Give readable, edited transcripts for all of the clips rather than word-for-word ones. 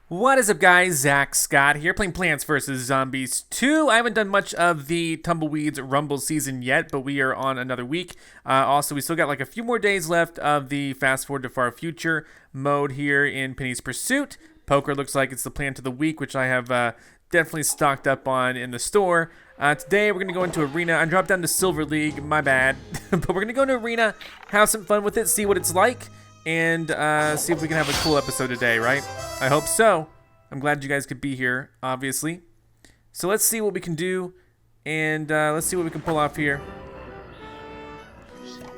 What is up, guys? Zach Scott here, playing Plants vs. Zombies 2. I haven't done much of the Tumbleweeds Rumble season yet, but we are on another week. Also, we still got like a few more days left of the Fast Forward to Far Future mode here in Penny's Pursuit. Poker looks like it's the plant of the week, which I have definitely stocked up on in the store. Today, we're going to go into Arena. I dropped down to Silver League, my bad. But we're going to go into Arena, have some fun with it, see what it's like, and see if we can have a cool episode today, right? I hope so. I'm glad you guys could be here, obviously. So let's see what we can do, and let's see what we can pull off here.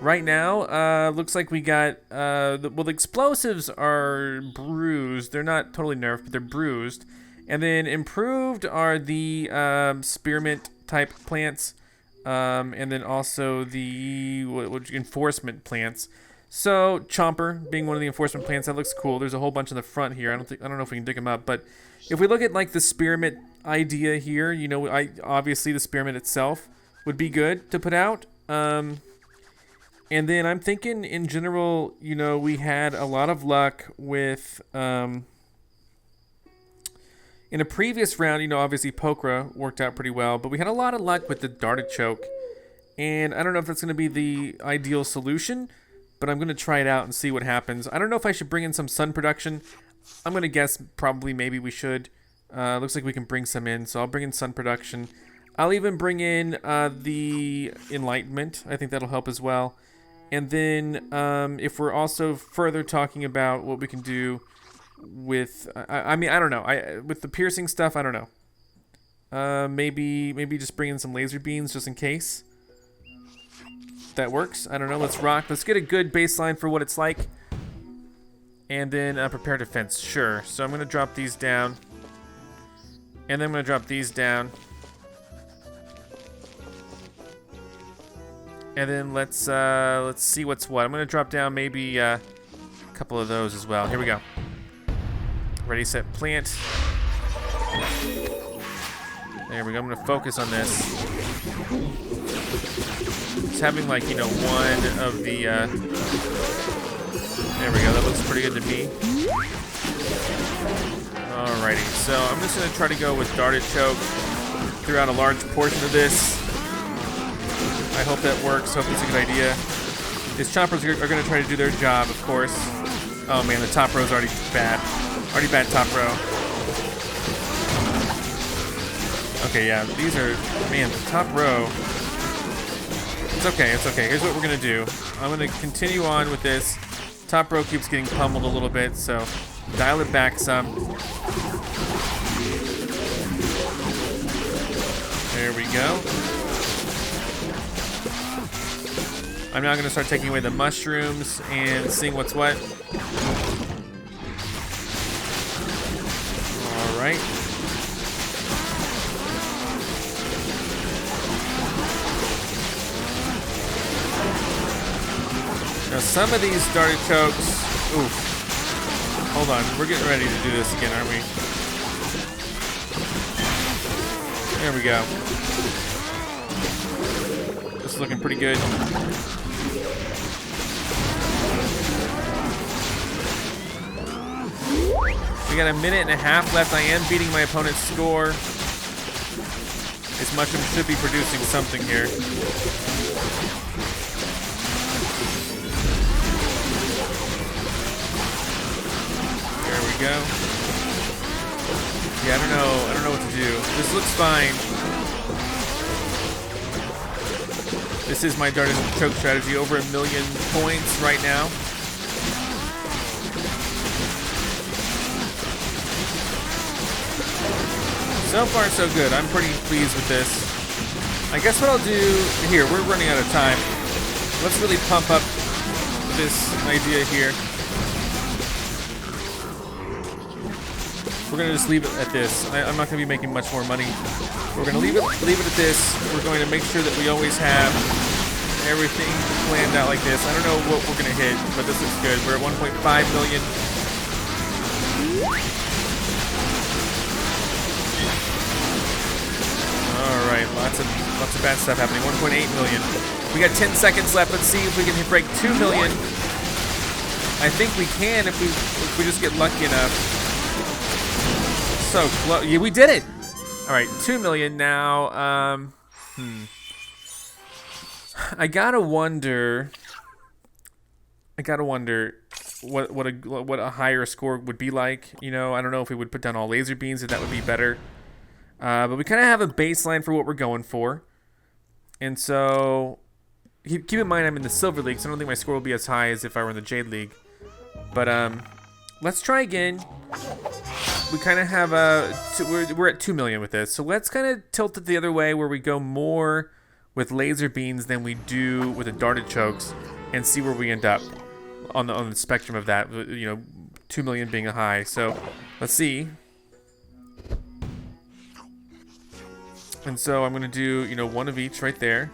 Right now, looks like we got, the explosives are bruised. They're not totally nerfed, but they're bruised. And then improved are the spearmint type plants, and then also the enforcement plants. So Chomper being one of the enforcement plants, that looks cool. There's a whole bunch in the front here. I don't know if we can dig them up, but if we look at like the spearmint idea here, you know, obviously the spearmint itself would be good to put out. And then I'm thinking in general, you know, we had a lot of luck with in a previous round, you know, obviously Pokra worked out pretty well, but we had a lot of luck with the Dartichoke. And I don't know if that's going to be the ideal solution, but I'm going to try it out and see what happens. I don't know if I should bring in some sun production. I'm going to guess probably maybe we should. Looks like we can bring some in, so I'll bring in sun production. I'll even bring in the enlightenment. I think that'll help as well. And then if we're also further talking about what we can do with, I mean, I don't know. With the piercing stuff, I don't know. Maybe just bring in some laser beams just in case. That works. I don't know. Let's rock. Let's get a good baseline for what it's like. And then prepare defense. Sure. So I'm going to drop these down. And then I'm going to drop these down. And then let's see what's what. I'm going to drop down maybe a couple of those as well. Here we go. Ready, set, plant. There we go. I'm going to focus on this. Just having like, you know, one of the, there we go. That looks pretty good to me. Alrighty. So I'm just going to try to go with Dartichoke throughout a large portion of this. I hope that works. Hope it's a good idea. These choppers are going to try to do their job, of course. Oh man, the top row's already bad. Already bad top row. Okay, yeah, these are, man, the top row. It's okay, it's okay. Here's what we're gonna do. I'm gonna continue on with this. Top row keeps getting pummeled a little bit, so dial it back some. There we go. I'm now gonna start taking away the mushrooms and seeing what's what. All right. Now some of these Dartichokes, oof. Hold on, we're getting ready to do this again, aren't we? There we go. This is looking pretty good. We got a minute and a half left. I am beating my opponent's score. This mushroom should be producing something here. Go. Yeah, I don't know what to do. This looks fine. This is my Dartichoke strategy. Over 1 million points right now. So far, so good. I'm pretty pleased with this. I guess what I'll do here, we're running out of time. Let's really pump up this idea here. We're gonna just leave it at this. I'm not gonna be making much more money. We're gonna leave it at this. We're going to make sure that we always have everything planned out like this. I don't know what we're gonna hit, but this looks good. We're at 1.5 million. All right, lots of bad stuff happening. 1.8 million. We got 10 seconds left. Let's see if we can break 2 million. I think we can if we just get lucky enough. so close. Yeah, we did it. All right, 2 million now. I gotta wonder what a higher score would be like. You know, I don't know if we would put down all laser beams, if that would be better. But we kind of have a baseline for what we're going for. And so, keep in mind I'm in the Silver League, so I don't think my score will be as high as if I were in the Jade League. But let's try again. We kind of have we're at 2 million with this, so let's kind of tilt it the other way, where we go more with laser beams than we do with the darted chokes, and see where we end up on the spectrum of that. You know, 2 million being a high. So let's see. And so I'm gonna do, you know, one of each right there,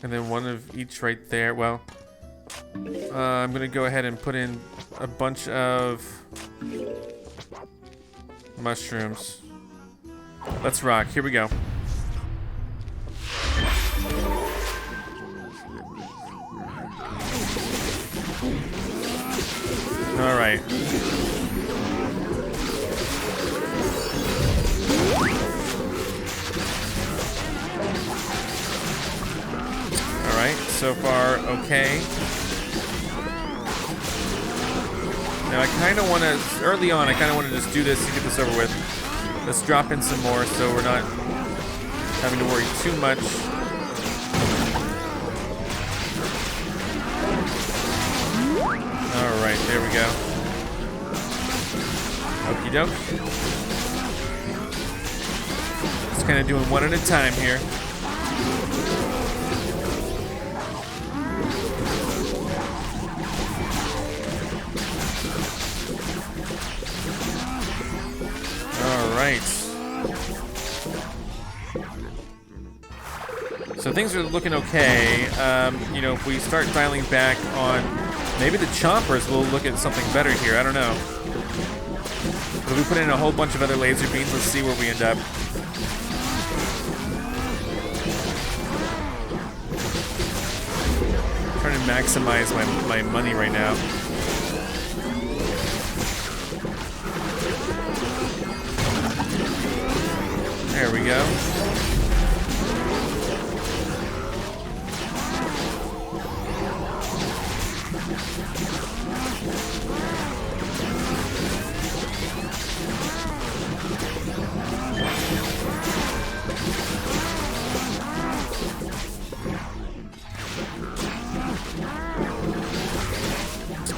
and then one of each right there. Well, I'm gonna go ahead and put in a bunch of mushrooms. Let's rock. Here we go. All right. All right. So far, okay. Now I kind of want to, early on, I kind of want to just do this to get this over with. Let's drop in some more so we're not having to worry too much. All right, there we go. Okie doke. Just kind of doing one at a time here. Right. So things are looking okay. You know, if we start dialing back on, maybe the Chompers will look at something better here. I don't know. But if we put in a whole bunch of other laser beams, let's see where we end up. I'm trying to maximize my money right now. There we go.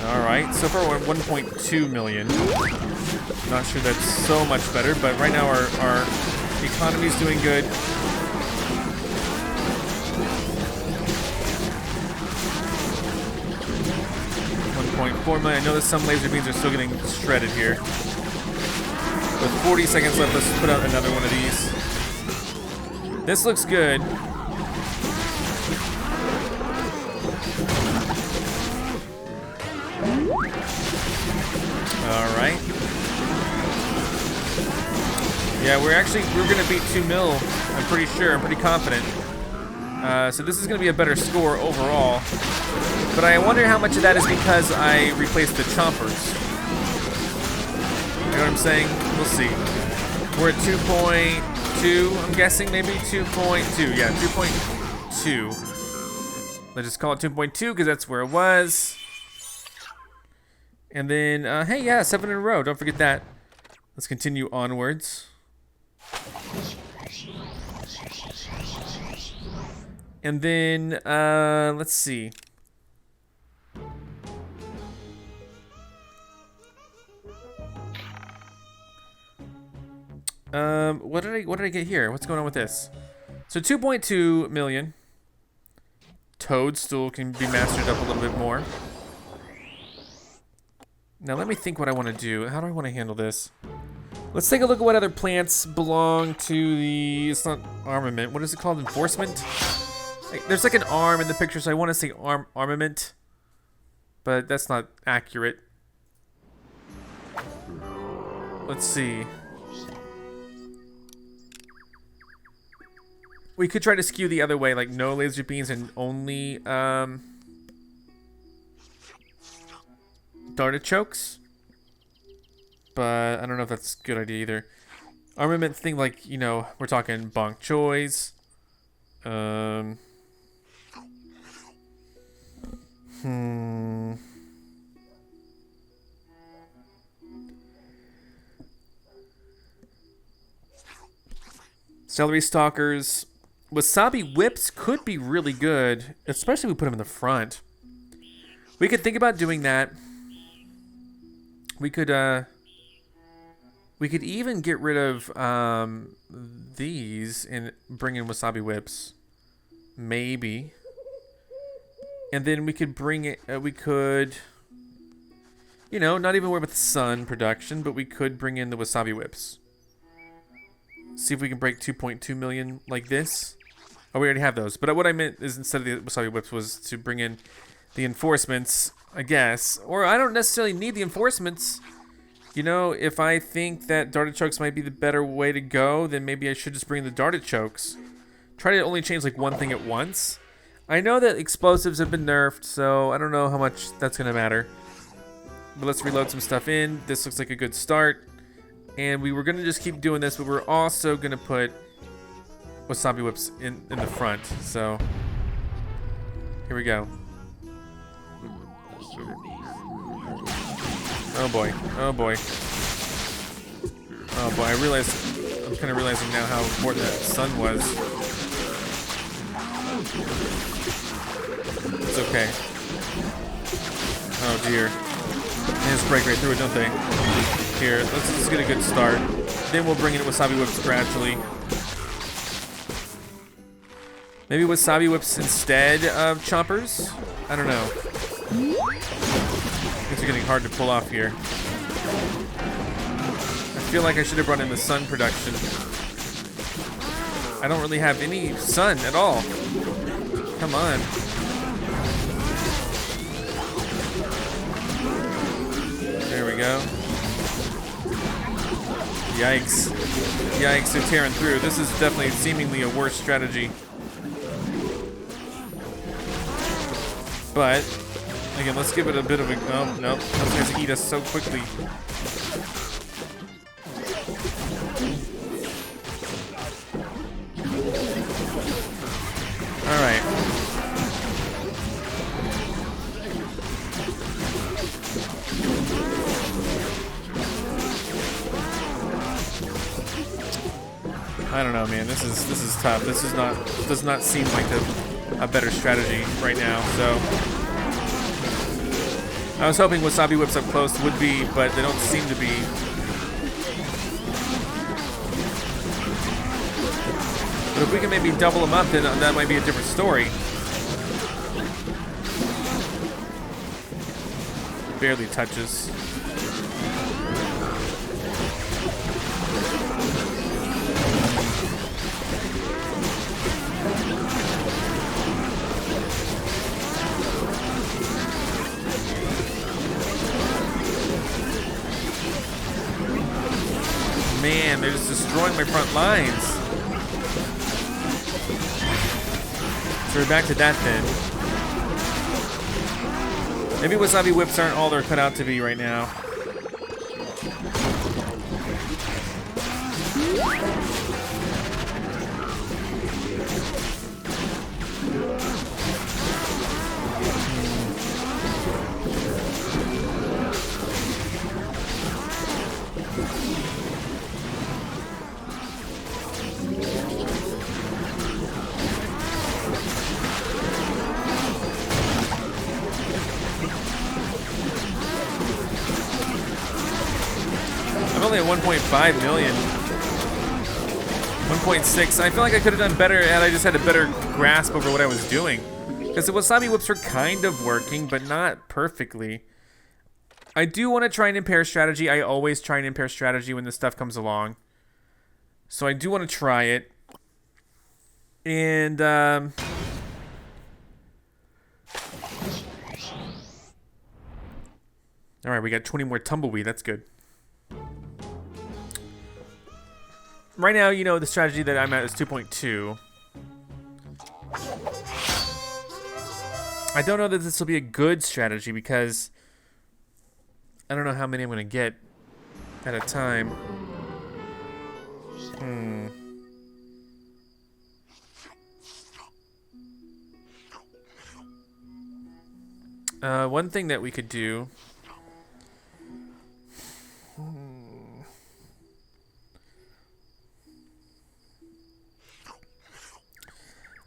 All right, so far we're at 1.2 million. Not sure that's so much better, but right now our economy's doing good. 1.4 million. I know that some laser beams are still getting shredded here. With 40 seconds left, let's put out another one of these. This looks good. All right. Yeah, we're gonna beat 2 mil. I'm pretty sure. I'm pretty confident. So this is gonna be a better score overall. But I wonder how much of that is because I replaced the Chompers. You know what I'm saying? We'll see. We're at 2.2. I'm guessing maybe 2.2. Yeah, 2.2. Let's just call it 2.2 because that's where it was. And then, hey, yeah, 7 in a row. Don't forget that. Let's continue onwards. And then, let's see. What did I get here? What's going on with this? So 2.2 million. Toadstool can be mastered up a little bit more. Now let me think what I want to do. How do I want to handle this? Let's take a look at what other plants belong to the... It's not armament. What is it called? Enforcement? There's like an arm in the picture, so I want to say armament. But that's not accurate. Let's see. We could try to skew the other way, like no laser beams and only darted chokes. but I don't know if that's a good idea either. Armament thing, like, you know, we're talking bok choys. Celery stalkers. Wasabi whips could be really good, especially if we put them in the front. We could think about doing that. We could even get rid of these and bring in wasabi whips. Maybe. And then we could bring it, you know, not even worry about the sun production, but we could bring in the wasabi whips. See if we can break 2.2 million like this. Oh, we already have those. But what I meant is instead of the wasabi whips was to bring in the enforcements, I guess. Or I don't necessarily need the enforcements. You know, if I think that dartichokes might be the better way to go, then maybe I should just bring the dartichokes. Try to only change like one thing at once. I know that explosives have been nerfed, so I don't know how much that's going to matter. But let's reload some stuff in. This looks like a good start. And we were going to just keep doing this, but we're also going to put wasabi whips in the front. So, here we go. Oh boy. Oh boy. Oh boy, I'm kind of realizing now how important that sun was. It's okay. Oh dear. They just break right through it, don't they? Here, let's just get a good start. Then we'll bring in wasabi whips gradually. Maybe wasabi whips instead of chompers? I don't know. These are getting hard to pull off here. I feel like I should have brought in the sun production. I don't really have any sun at all. Come on. There we go. Yikes. Yikes, they're tearing through. This is definitely seemingly a worse strategy. But, again, let's give it a bit of a... Oh, no. Those guys eat us so quickly. Alright. I don't know, man. This is tough. This is does not seem like a better strategy right now. So I was hoping wasabi whips up close would be, but they don't seem to be. But if we can maybe double them up, then that might be a different story. Barely touches. Man, they're just destroying my front lines. So we're back to that then. Maybe wasabi whips aren't all they're cut out to be right now. I'm only at 1.5 million. 1.6. I feel like I could have done better had I just had a better grasp over what I was doing. Because the wasabi whips were kind of working, but not perfectly. I do want to try and impair strategy. I always try and impair strategy when this stuff comes along. So I do want to try it. And, alright, we got 20 more tumbleweed. That's good. Right now, you know, the strategy that I'm at is 2.2. I don't know that this will be a good strategy because I don't know how many I'm going to get. at a time. One thing that we could do.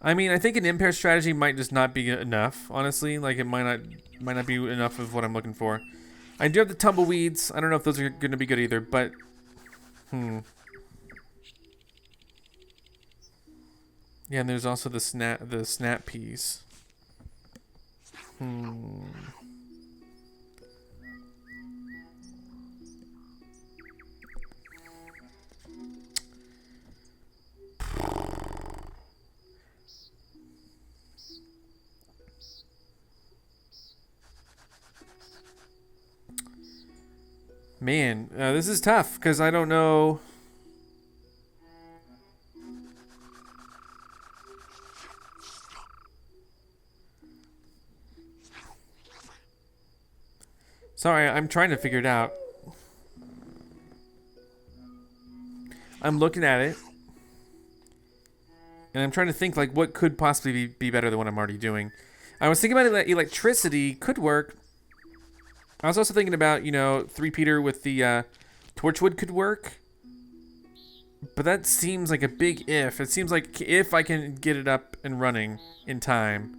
I mean, I think an impair strategy might just not be enough, honestly. Like, it might not be enough of what I'm looking for. I do have the tumbleweeds. I don't know if those are going to be good either, but... Yeah, and there's also the snap peas. Man, this is tough because I don't know. Sorry, I'm trying to figure it out. I'm looking at it. And I'm trying to think, like, what could possibly be better than what I'm already doing. I was thinking about electricity could work. I was also thinking about, you know, three-peater with the torchwood could work. But that seems like a big if. It seems like if I can get it up and running in time.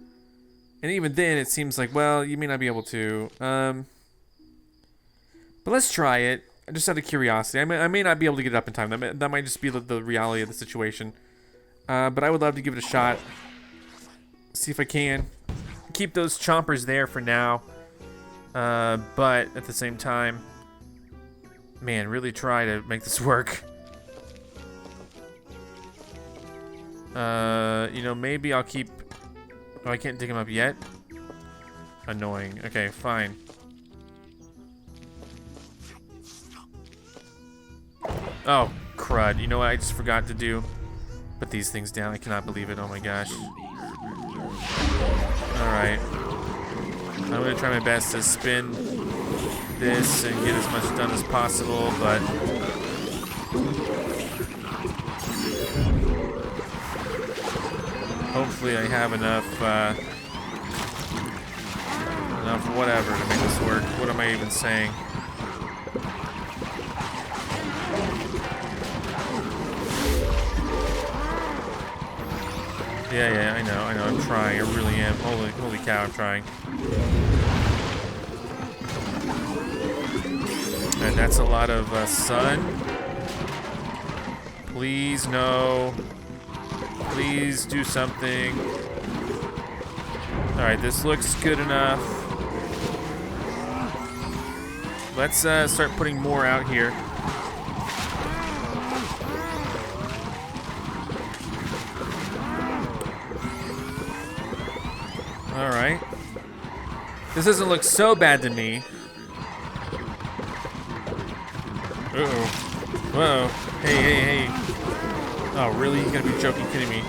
And even then, it seems like, well, you may not be able to. But let's try it. Just out of curiosity. I may not be able to get it up in time. That might just be the reality of the situation. But I would love to give it a shot. See if I can. Keep those chompers there for now. But at the same time, man, really try to make this work. You know, maybe I'll keep... Oh, I can't dig him up yet? Annoying. Okay, fine. Oh, crud. You know what I just forgot to do? Put these things down. I cannot believe it. Oh my gosh. Alright. I'm going to try my best to spin this and get as much done as possible, but... hopefully I have enough whatever to make this work. What am I even saying? Yeah, I know. I'm trying. I really am. Holy cow, I'm trying. And that's a lot of sun. Please, no. Please do something. Alright, this looks good enough. Let's start putting more out here. Alright. This doesn't look so bad to me. Uh-oh. Whoa. Hey. Oh, really? You gotta be joking, kidding me.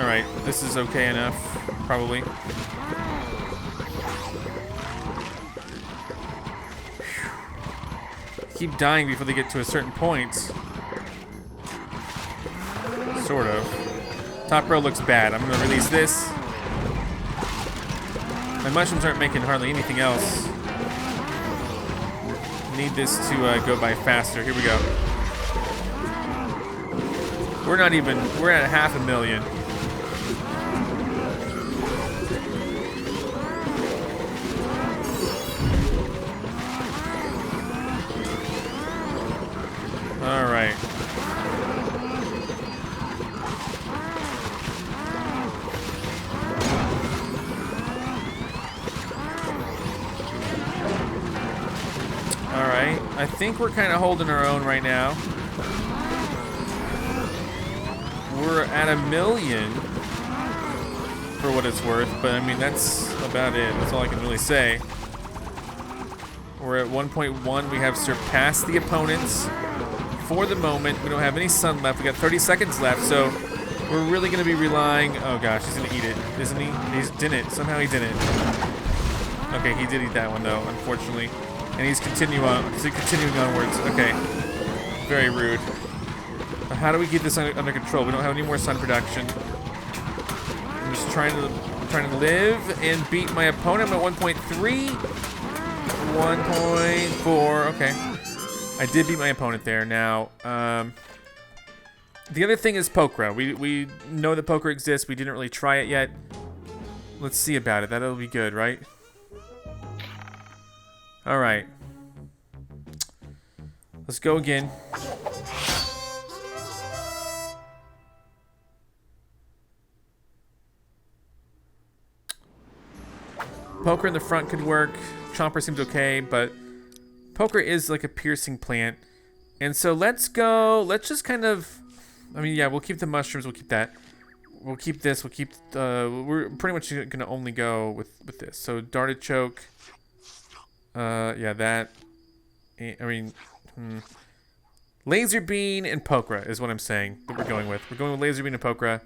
Alright, this is okay enough, probably. Keep dying before they get to a certain point. Sort of. Top row looks bad. I'm gonna release this. My mushrooms aren't making hardly anything else. Need this to go by faster. Here we go. We're at 500,000. All right. Alright, I think we're kind of holding our own right now. We're at 1 million for what it's worth, but I mean, that's about it. That's all I can really say. We're at 1.1. We have surpassed the opponents for the moment. We don't have any sun left. We got 30 seconds left, so we're really going to be relying... Oh gosh, he's going to eat it, isn't he? He didn't. Somehow he didn't. Okay, he did eat that one though, unfortunately. And he's continuing onwards. Okay. Very rude. How do we keep this under control? We don't have any more sun production. I'm just trying to live and beat my opponent. I'm at 1.3. 1.4. Okay. I did beat my opponent there. Now, the other thing is Pokra. We know that Pokra exists. We didn't really try it yet. Let's see about it. That'll be good, right? All right. Let's go again. Poker in the front could work. Chomper seems okay, but Poker is like a piercing plant. And so let's go. Let's just kind of... I mean, yeah, we'll keep the mushrooms. We'll keep that. We'll keep this. We'll keep... we're pretty much going to only go with this. So darted choke. Yeah, that. I mean... Laser bean and Pokra is what I'm saying that we're going with. We're going with laser bean and Pokra.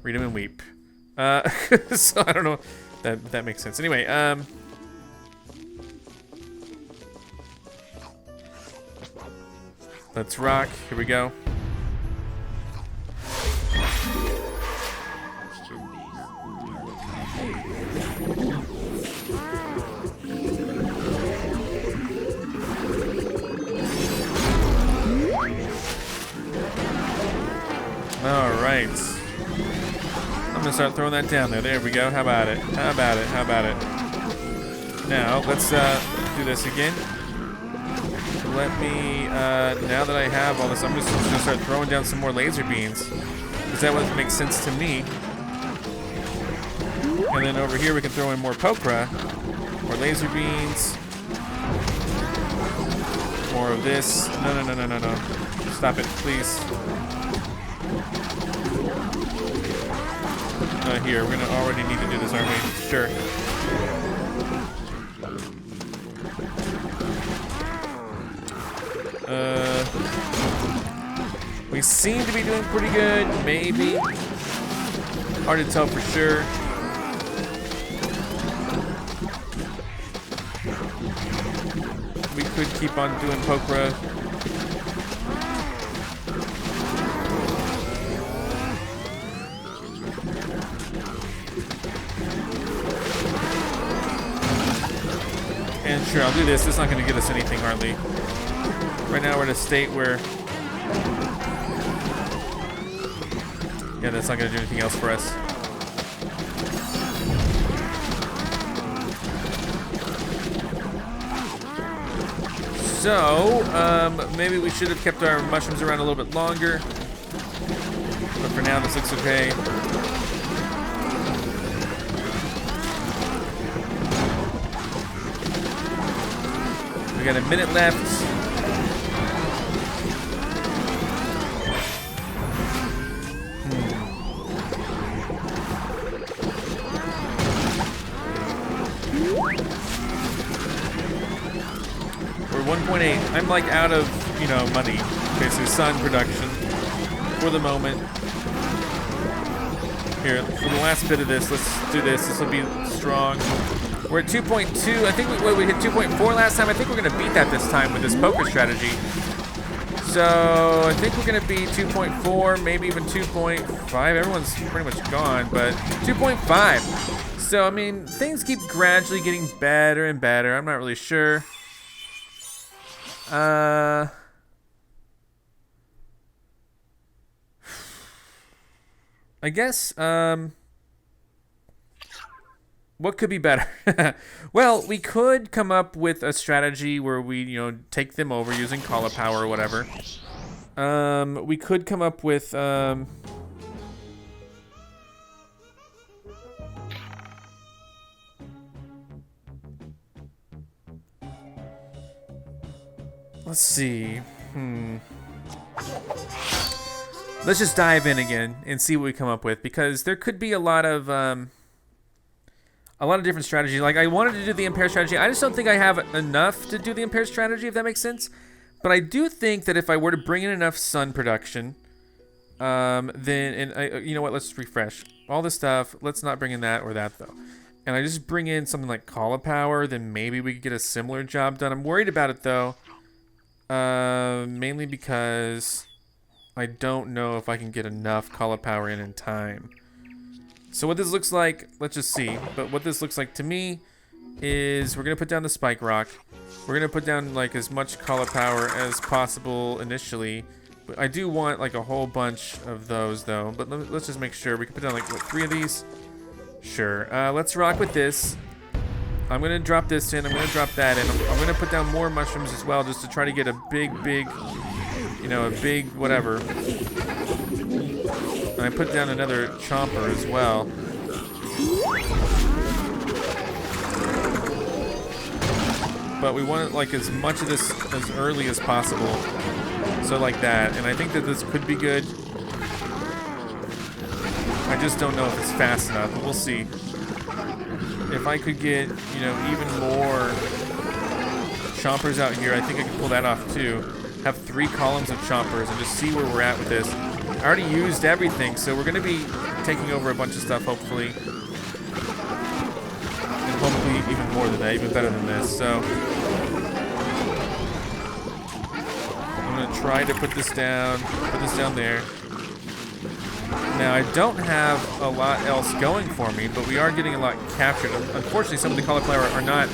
Read 'em and weep. So I don't know. That makes sense. Anyway, let's rock. Here we go. All right. I'm gonna start throwing that down there. There we go. How about it? How about it? How about it? Now, let's do this again. Let me, now that I have all this, I'm just gonna start throwing down some more laser beans. Because that would make sense to me. And then over here we can throw in more Pokra. More laser beans. More of this. No, no, no, no, no, no. Stop it, please. Here, we're gonna already need to do this, aren't we? Sure. We seem to be doing pretty good, maybe. Hard to tell for sure. We could keep on doing Pokra. And sure, I'll do this. It's not going to get us anything, hardly. Right now, we're in a state where... Yeah, that's not going to do anything else for us. So, maybe we should have kept our mushrooms around a little bit longer. But for now, this looks okay. We got a minute left. We're 1.8. I'm like out of, you know, money. Basically, sun production for the moment. Here, for the last bit of this, let's do this. This will be strong. We're at 2.2. I think we hit 2.4 last time. I think we're going to beat that this time with this poker strategy. So I think we're going to be 2.4, maybe even 2.5. Everyone's pretty much gone, but 2.5. So, I mean, things keep gradually getting better and better. I'm not really sure. I guess, what could be better? Well, we could come up with a strategy where we, you know, take them over using cauliflower or whatever. We could come up with, let's see. Let's just dive in again and see what we come up with, because there could be a lot of different strategies. Like, I wanted to do the impair strategy. I just don't think I have enough to do the impair strategy, if that makes sense. But I do think that if I were to bring in enough sun production, then, you know what, let's refresh all this stuff. Let's not bring in that or that, though. and I just bring in something like cauliflower, then maybe we could get a similar job done. I'm worried about it though, mainly because I don't know if I can get enough cauliflower in time. So what this looks like, let's just see. But what this looks like to me is we're gonna put down the spike rock. We're gonna put down like as much cauliflower as possible initially. But I do want like a whole bunch of those though. But let's just make sure we can put down like what, 3 of these. Sure. Let's rock with this. I'm gonna drop this in. I'm gonna drop that in. I'm gonna put down more mushrooms as well, just to try to get a big, you know, a big whatever. And I put down another chomper as well. But we want like as much of this as early as possible. So like that. And I think that this could be good. I just don't know if it's fast enough, but we'll see. If I could get, you know, even more chompers out here, I think I could pull that off too. Have 3 columns of chompers and just see where we're at with this. I already used everything, so we're gonna be taking over a bunch of stuff, hopefully. And hopefully even more than that, even better than this, so. I'm gonna try to put this down there. Now, I don't have a lot else going for me, but we are getting a lot captured. Unfortunately, some of the cauliflower are not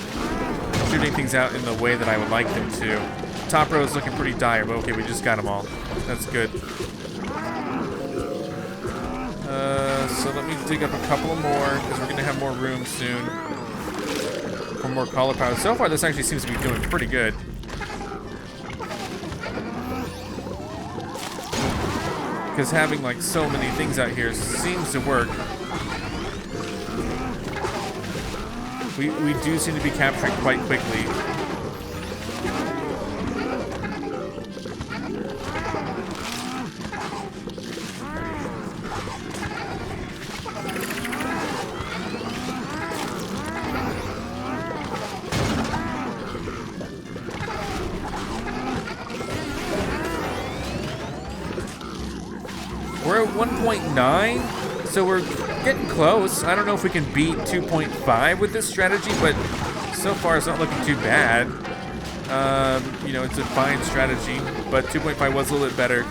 shooting things out in the way that I would like them to. Top row is looking pretty dire, but okay, we just got them all. That's good. So let me dig up a couple more, because we're going to have more room soon for more cauliflower. So far, this actually seems to be doing pretty good. Because having like so many things out here seems to work. We do seem to be capturing quite quickly. We're at 1.9, so we're getting close. I don't know if we can beat 2.5 with this strategy, but so far it's not looking too bad. You know, it's a fine strategy, but 2.5 was a little bit better.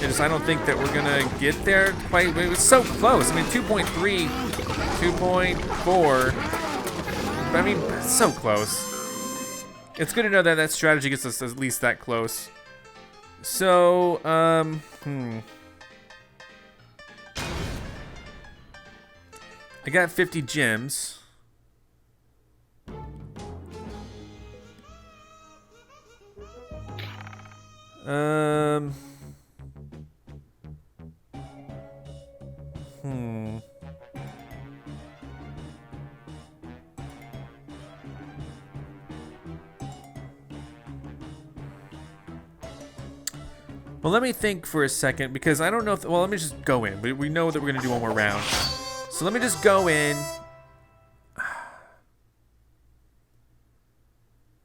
I don't think that we're gonna get there quite. It was so close. I mean, 2.3, 2.4. I mean, so close. It's good to know that that strategy gets us at least that close. So, I got 50 gems. Well, let me think for a second, because I don't know if, well, let me just go in. We know that we're gonna do one more round. So let me just go in.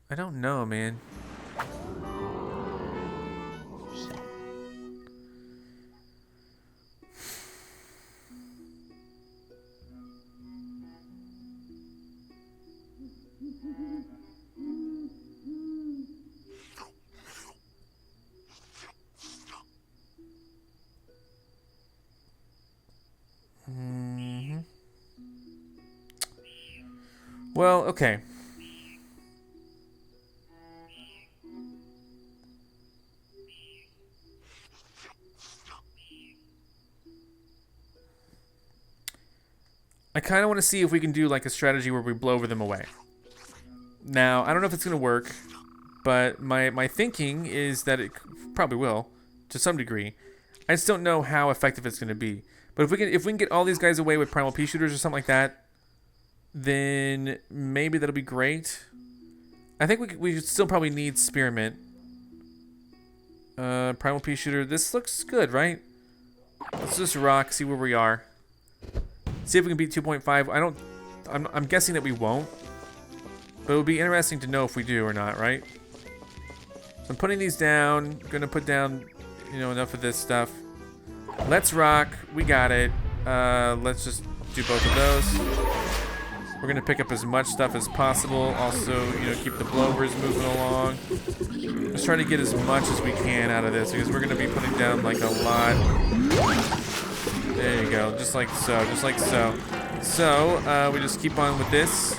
I don't know, man. Well, okay. I kind of want to see if we can do like a strategy where we blow over them away. Now, I don't know if it's going to work, but my thinking is that it probably will, to some degree. I just don't know how effective it's going to be. But if we can get all these guys away with primal Peashooters or something like that, then maybe that'll be great. I think we still probably need Spearmint. Primal Peashooter. This looks good, right? Let's just rock, see where we are. See if we can beat 2.5. I'm guessing that we won't. But it would be interesting to know if we do or not, right? So I'm putting these down. Gonna put down, you know, enough of this stuff. Let's rock. We got it. Let's just do both of those. We're gonna pick up as much stuff as possible. Also, you know, keep the blowers moving along. Let's try to get as much as we can out of this because we're gonna be putting down like a lot. There you go, just like so, just like so. So, we just keep on with this.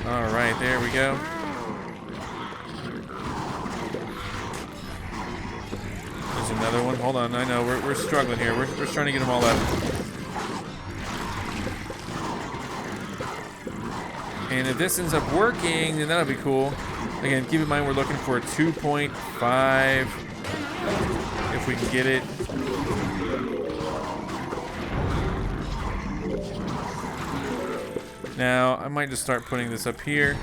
All right, there we go. There's another one. Hold on, I know we're struggling here. We're trying to get them all up. And if this ends up working, then that'll be cool. Again, keep in mind we're looking for a 2.5 if we can get it. Now, I might just start putting this up here.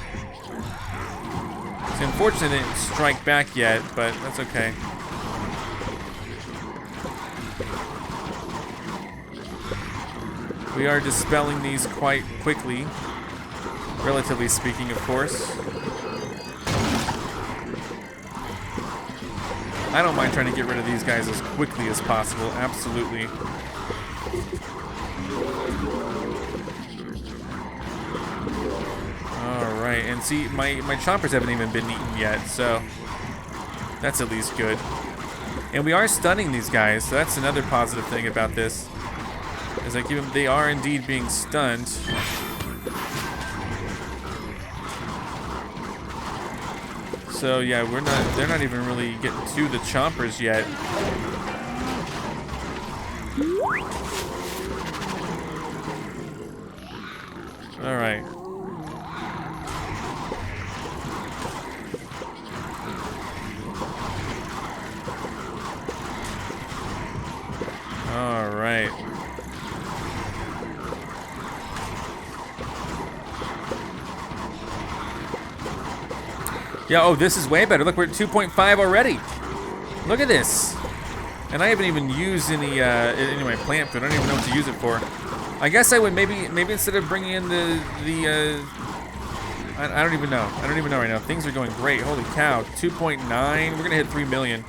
It's unfortunate it didn't strike back yet, but that's okay. We are dispelling these quite quickly, relatively speaking, of course. I don't mind trying to get rid of these guys as quickly as possible, absolutely. Alright, and see, my chompers haven't even been eaten yet, so that's at least good. And we are stunning these guys, so that's another positive thing about this. Is I give them, they are indeed being stunned. So yeah, they're not even really getting to the chompers yet. All right. All right. Yeah, oh, this is way better. Look, we're at 2.5 already. Look at this. And I haven't even used any my plant food. I don't even know what to use it for. I guess I would maybe instead of bringing in I don't even know. I don't even know right now. Things are going great. Holy cow. 2.9. We're going to hit 3 million.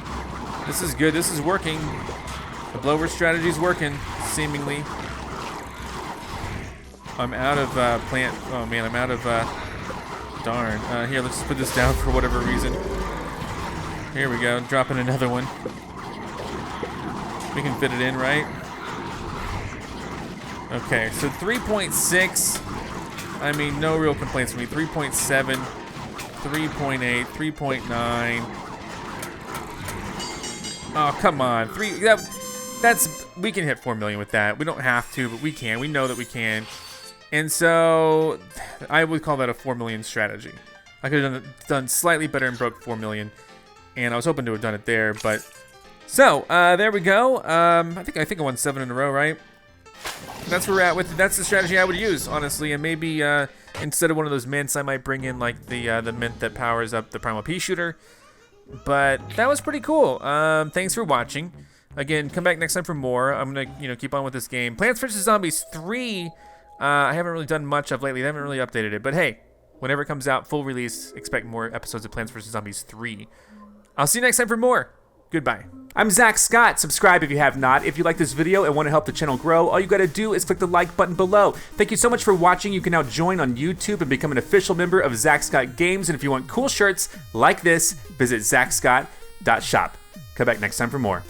This is good. This is working. The blower strategy is working, seemingly. I'm out of plant. Oh, man, I'm out of... Darn. Here, let's just put this down for whatever reason. Here we go. Dropping another one. We can fit it in, right? Okay, so 3.6. I mean, no real complaints from me. 3.7, 3.8, 3.9. Oh, come on. We can hit 4 million with that. We don't have to, but we can. We know that we can. And so, I would call that a 4 million strategy. I could have done slightly better and broke 4 million. And I was hoping to have done it there, but... So, there we go. I think I won 7 in a row, right? That's where we're at with it. That's the strategy I would use, honestly. And maybe, instead of one of those mints, I might bring in, like, the mint that powers up the primal Peashooter. But that was pretty cool. Thanks for watching. Again, come back next time for more. I'm gonna, keep on with this game. Plants vs. Zombies 3... I haven't really done much of lately. They haven't really updated it. But hey, whenever it comes out, full release, expect more episodes of Plants vs. Zombies 3. I'll see you next time for more. Goodbye. I'm Zack Scott. Subscribe if you have not. If you like this video and want to help the channel grow, all you got to do is click the like button below. Thank you so much for watching. You can now join on YouTube and become an official member of ZackScottGames. And if you want cool shirts like this, visit ZackScott.shop. Come back next time for more.